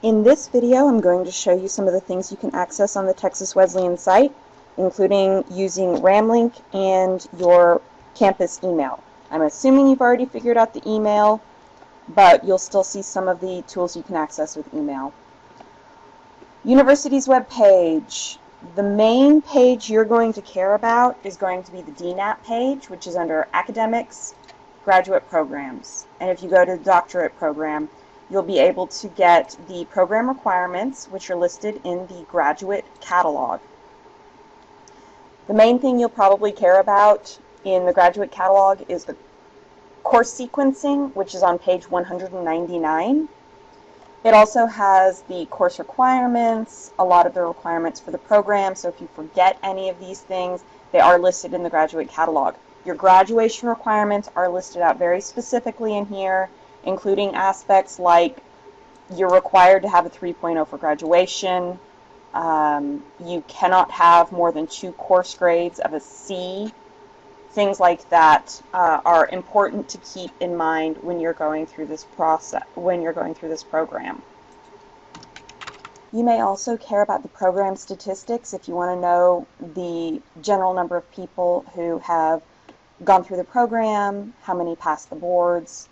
In this video, I'm going to show you some of the things you can access on the Texas Wesleyan site, including using RamLink and your campus email. I'm assuming you've already figured out the email, but you'll still see some of the tools you can access with email. University's web page. The main page you're going to care about is going to be the DNAP page, which is under Academics, Graduate Programs. And if you go to the Doctorate program, you'll be able to get the program requirements, which are listed in the graduate catalog. The main thing you'll probably care about in the graduate catalog is the course sequencing, which is on page 199. It also has the course requirements, a lot of the requirements for the program, so if you forget any of these things, they are listed in the graduate catalog. Your graduation requirements are listed out very specifically in here, including aspects like you're required to have a 3.0 for graduation, you cannot have more than 2 course grades of a C. Things like that are important to keep in mind when you're going through this process, when you're going through this program. You may also care about the program statistics if you want to know the general number of people who have gone through the program, how many passed the boards,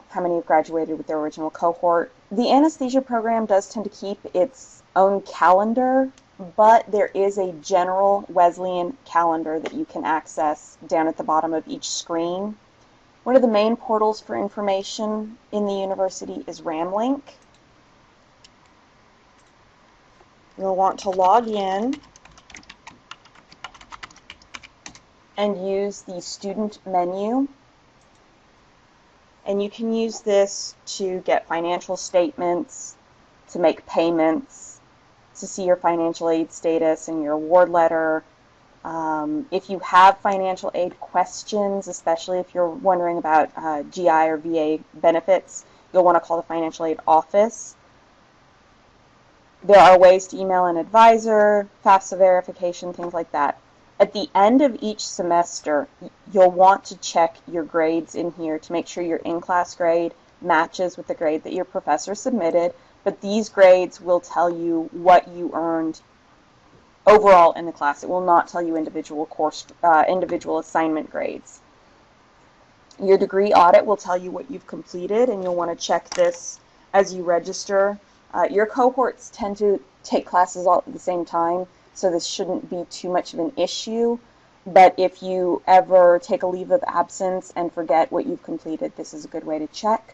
how many have graduated with their original cohort. The anesthesia program does tend to keep its own calendar, but there is a general Wesleyan calendar that you can access down at the bottom of each screen. One of the main portals for information in the university is RamLink. You'll want to log in and use the student menu. And you can use this to get financial statements, to make payments, to see your financial aid status and your award letter. If you have financial aid questions, especially if you're wondering about GI or VA benefits, you'll want to call the financial aid office. There are ways to email an advisor, FAFSA verification, things like that. At the end of each semester, you'll want to check your grades in here to make sure your in-class grade matches with the grade that your professor submitted, but these grades will tell you what you earned overall in the class. It will not tell you individual assignment grades. Your degree audit will tell you what you've completed, and you'll want to check this as you register. Your cohorts tend to take classes all at the same time, so this shouldn't be too much of an issue, but if you ever take a leave of absence and forget what you've completed, this is a good way to check.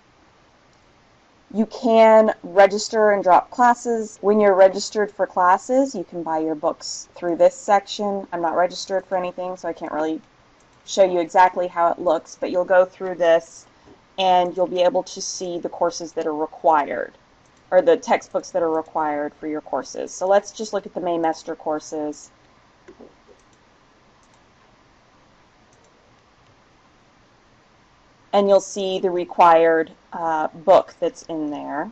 You can register and drop classes. When you're registered for classes, you can buy your books through this section. I'm not registered for anything, so I can't really show you exactly how it looks, but you'll go through this and you'll be able to see the courses that are required, or the textbooks that are required for your courses. So let's just look at the Maymester courses. And you'll see the required book that's in there.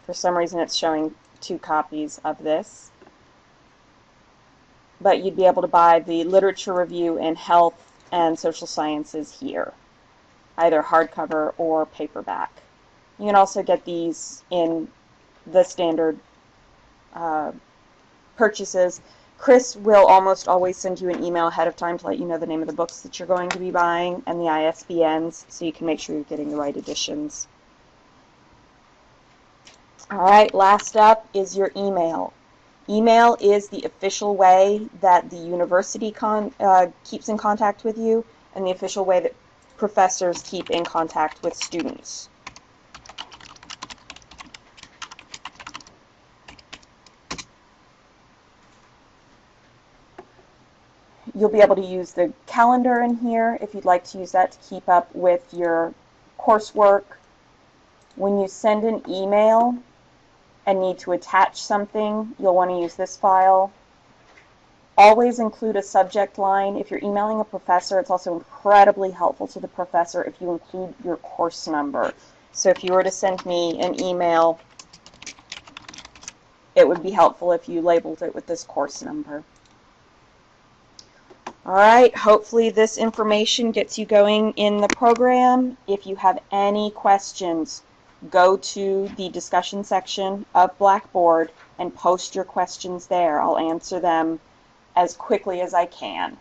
For some reason it's showing 2 copies of this. But you'd be able to buy the literature review in health and social sciences here, either hardcover or paperback. You can also get these in the standard purchases. Chris will almost always send you an email ahead of time to let you know the name of the books that you're going to be buying and the ISBNs, so you can make sure you're getting the right editions. Alright, last up is your email. Email is the official way that the university keeps in contact with you, and the official way that professors keep in contact with students. You'll be able to use the calendar in here if you'd like to use that to keep up with your coursework. When you send an email and need to attach something, you'll want to use this file. Always include a subject line. If you're emailing a professor, it's also incredibly helpful to the professor if you include your course number. So if you were to send me an email, it would be helpful if you labeled it with this course number. Alright, hopefully this information gets you going in the program. If you have any questions, go to the discussion section of Blackboard and post your questions there. I'll answer them as quickly as I can.